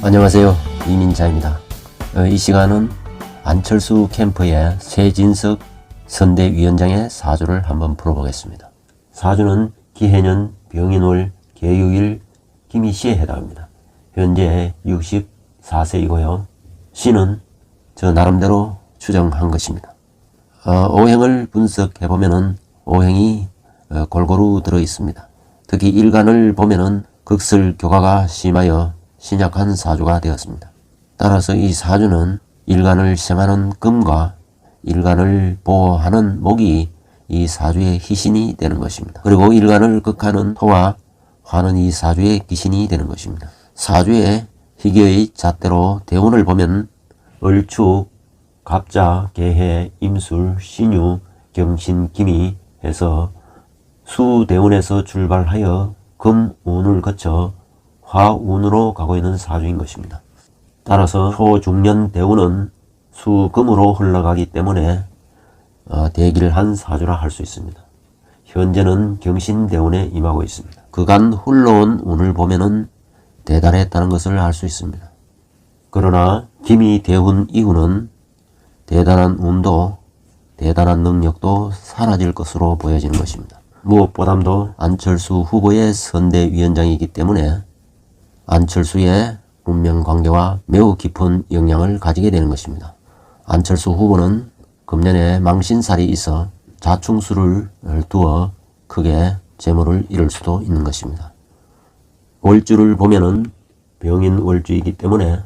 안녕하세요, 이민자입니다. 이 시간은 안철수 캠프의 최진석 선대위원장의 사주를 한번 풀어보겠습니다. 사주는 기해년 병인월 개유일 김희씨에 해당합니다. 현재 64세이고요. 씨는 저 나름대로 추정한 것입니다. 오행을 분석해보면은 오행이 골고루 들어있습니다. 특히 일간을 보면은 극설교화가 심하여 신약한 사주가 되었습니다. 따라서 이 사주는 일간을 생하는 금과 일간을 보호하는 목이 이 사주의 희신이 되는 것입니다. 그리고 일간을 극하는 토와 화는 이 사주의 기신이 되는 것입니다. 사주의 희귀의 잣대로 대운을 보면 을축, 갑자, 개해, 임술, 신유, 경신, 김이 해서 수대운에서 출발하여 금운을 거쳐 화운으로 가고 있는 사주인 것입니다. 따라서 초중년 대운은 수금으로 흘러가기 때문에 대기를 한 사주라 할 수 있습니다. 현재는 경신대운에 임하고 있습니다. 그간 흘러온 운을 보면은 대단했다는 것을 알 수 있습니다. 그러나 김이 대운 이후는 대단한 운도 대단한 능력도 사라질 것으로 보여지는 것입니다. 무엇보다도 안철수 후보의 선대위원장이기 때문에 안철수의 운명관계와 매우 깊은 영향을 가지게 되는 것입니다. 안철수 후보는 금년에 망신살이 있어 자충수를 두어 크게 재물을 잃을 수도 있는 것입니다. 월주를 보면은 병인 월주이기 때문에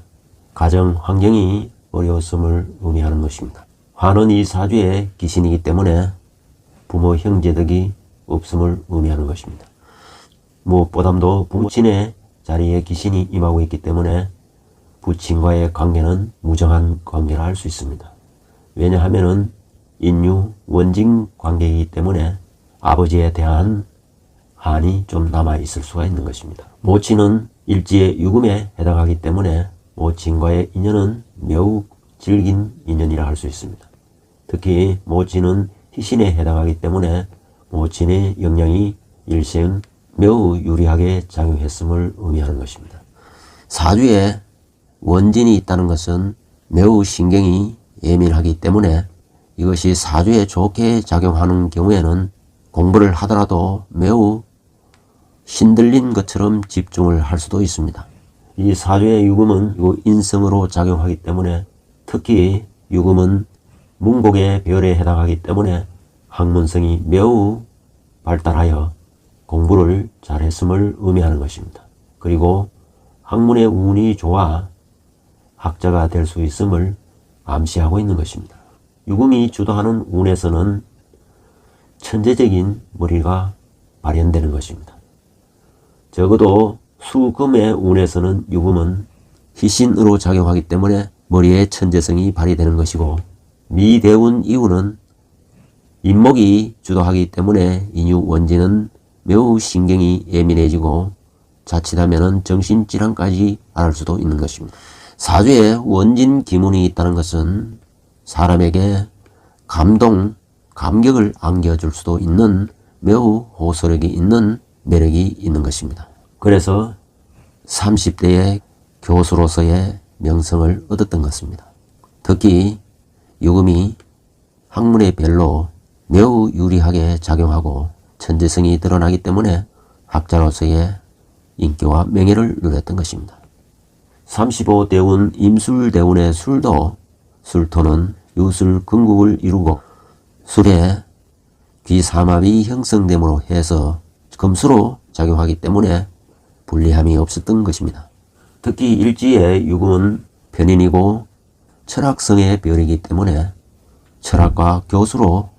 가정 환경이 어려웠음을 의미하는 것입니다. 화는 이 사주의 기신이기 때문에 부모 형제덕이 없음을 의미하는 것입니다. 무엇보다도 부모친의 자리에 기신이 임하고 있기 때문에 부친과의 관계는 무정한 관계라 할 수 있습니다. 왜냐하면 인유 원진 관계이기 때문에 아버지에 대한 한이 좀 남아 있을 수가 있는 것입니다. 모친은 일지의 유금에 해당하기 때문에 모친과의 인연은 매우 질긴 인연이라 할 수 있습니다. 특히 모친은 희신에 해당하기 때문에 모친의 영향이 일생 매우 유리하게 작용했음을 의미하는 것입니다. 사주에 원진이 있다는 것은 매우 신경이 예민하기 때문에 이것이 사주에 좋게 작용하는 경우에는 공부를 하더라도 매우 신들린 것처럼 집중을 할 수도 있습니다. 이 사주의 유금은 인성으로 작용하기 때문에 특히 유금은 문곡의 별에 해당하기 때문에 학문성이 매우 발달하여 공부를 잘했음을 의미하는 것입니다. 그리고 학문의 운이 좋아 학자가 될 수 있음을 암시하고 있는 것입니다. 유금이 주도하는 운에서는 천재적인 머리가 발현되는 것입니다. 적어도 수금의 운에서는 유금은 희신으로 작용하기 때문에 머리의 천재성이 발휘되는 것이고 미대운 이후는 인목이 주도하기 때문에 인유 원진은 매우 신경이 예민해지고 자칫하면 정신질환까지 앓을 수도 있는 것입니다. 사주에 원진 기문이 있다는 것은 사람에게 감격을 안겨줄 수도 있는 매우 호소력이 있는 매력이 있는 것입니다. 그래서 30대의 교수로서의 명성을 얻었던 것입니다. 특히 유금이 학문의 별로 매우 유리하게 작용하고 천재성이 드러나기 때문에 학자로서의 인기와 명예를 누렸던 것입니다. 35대운 임술대운의 술토는 유술 근국을 이루고 술에 귀삼합이 형성됨으로 해서 금수로 작용하기 때문에 불리함이 없었던 것입니다. 특히 일지의 유금은 편인이고 철학성의 별이기 때문에 철학과 교수로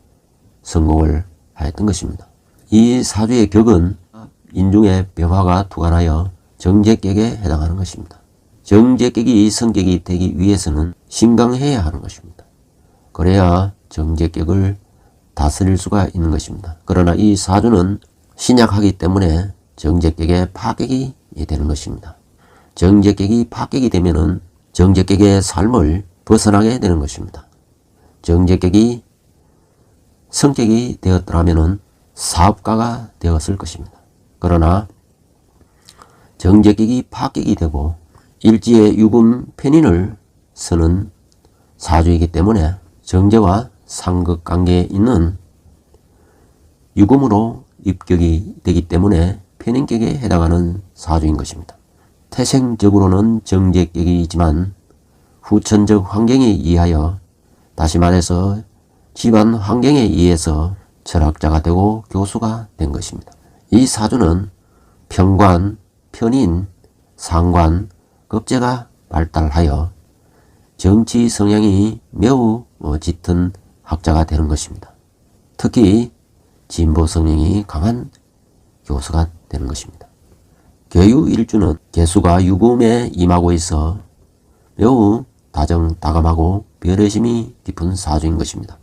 성공을 하였던 것입니다. 이 사주의 격은 인중의 병화가 투관하여 정제격에 해당하는 것입니다. 정제격이 성격이 되기 위해서는 신강해야 하는 것입니다. 그래야 정제격을 다스릴 수가 있는 것입니다. 그러나 이 사주는 신약하기 때문에 정제격에 파격이 되는 것입니다. 정제격이 파격이 되면은 정제격의 삶을 벗어나게 되는 것입니다. 정제격이 성격이 되었더라면 사업가가 되었을 것입니다. 그러나 정제격이 파격이 되고 일지에 유금 편인을 쓰는 사주이기 때문에 정제와 상극관계에 있는 유금으로 입격이 되기 때문에 편인격에 해당하는 사주인 것입니다. 태생적으로는 정제격이지만 후천적 환경에 의하여, 다시 말해서 집안 환경에 의해서 철학자가 되고 교수가 된 것입니다. 이 사주는 편관, 편인, 상관, 급제가 발달하여 정치 성향이 매우 짙은 학자가 되는 것입니다. 특히 진보 성향이 강한 교수가 되는 것입니다. 계유일주는 개수가 유금에 임하고 있어 매우 다정다감하고 배려심이 깊은 사주인 것입니다.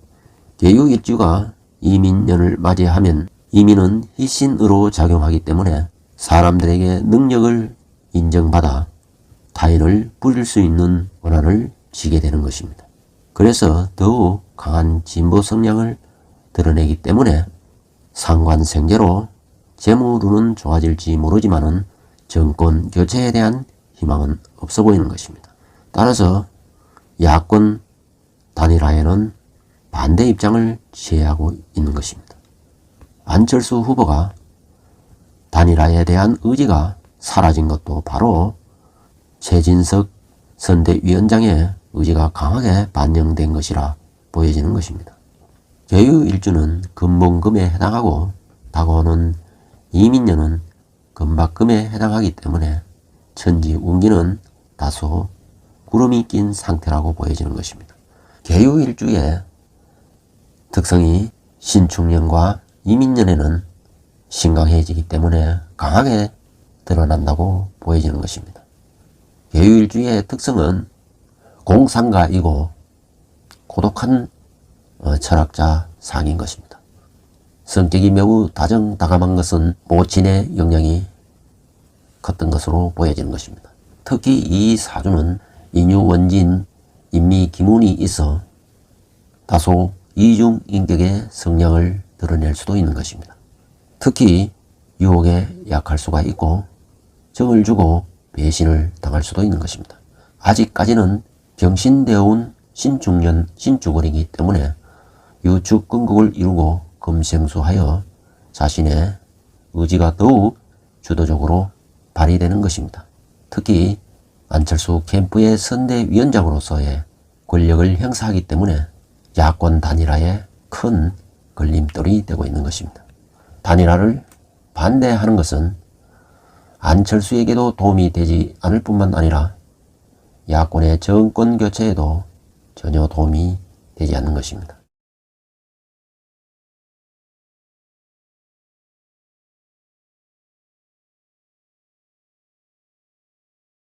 계유일주가 이민년을 맞이하면 이민은 희신으로 작용하기 때문에 사람들에게 능력을 인정받아 타인을 부릴 수 있는 권한을 쥐게 되는 것입니다. 그래서 더욱 강한 진보 성향을 드러내기 때문에 상관생제로 재물운은 좋아질지 모르지만은 정권 교체에 대한 희망은 없어 보이는 것입니다. 따라서 야권 단일화에는 반대 입장을 취하고 있는 것입니다. 안철수 후보가 단일화에 대한 의지가 사라진 것도 바로 최진석 선대위원장의 의지가 강하게 반영된 것이라 보여지는 것입니다. 계유일주는 금봉금에 해당하고 다가오는 이민년은 금박금에 해당하기 때문에 천지운기는 다소 구름이 낀 상태라고 보여지는 것입니다. 계유일주의 특성이 신축년과 이민년에는 신강해지기 때문에 강하게 드러난다고 보여지는 것입니다. 계유일주의 특성은 공상가이고 고독한 철학자 상인 것입니다. 성격이 매우 다정다감한 것은 모친의 영향이 컸던 것으로 보여지는 것입니다. 특히 이 사주는 인유원진, 인미기문이 있어 다소 이중인격의 성향을 드러낼 수도 있는 것입니다. 특히 유혹에 약할 수가 있고 정을 주고 배신을 당할 수도 있는 것입니다. 아직까지는 병신되어 온 신축년 신축월이기 때문에 유축근국을 이루고 금생수하여 자신의 의지가 더욱 주도적으로 발휘되는 것입니다. 특히 안철수 캠프의 선대위원장으로서의 권력을 행사하기 때문에 야권 단일화에 큰 걸림돌이 되고 있는 것입니다. 단일화를 반대하는 것은 안철수에게도 도움이 되지 않을 뿐만 아니라 야권의 정권 교체에도 전혀 도움이 되지 않는 것입니다.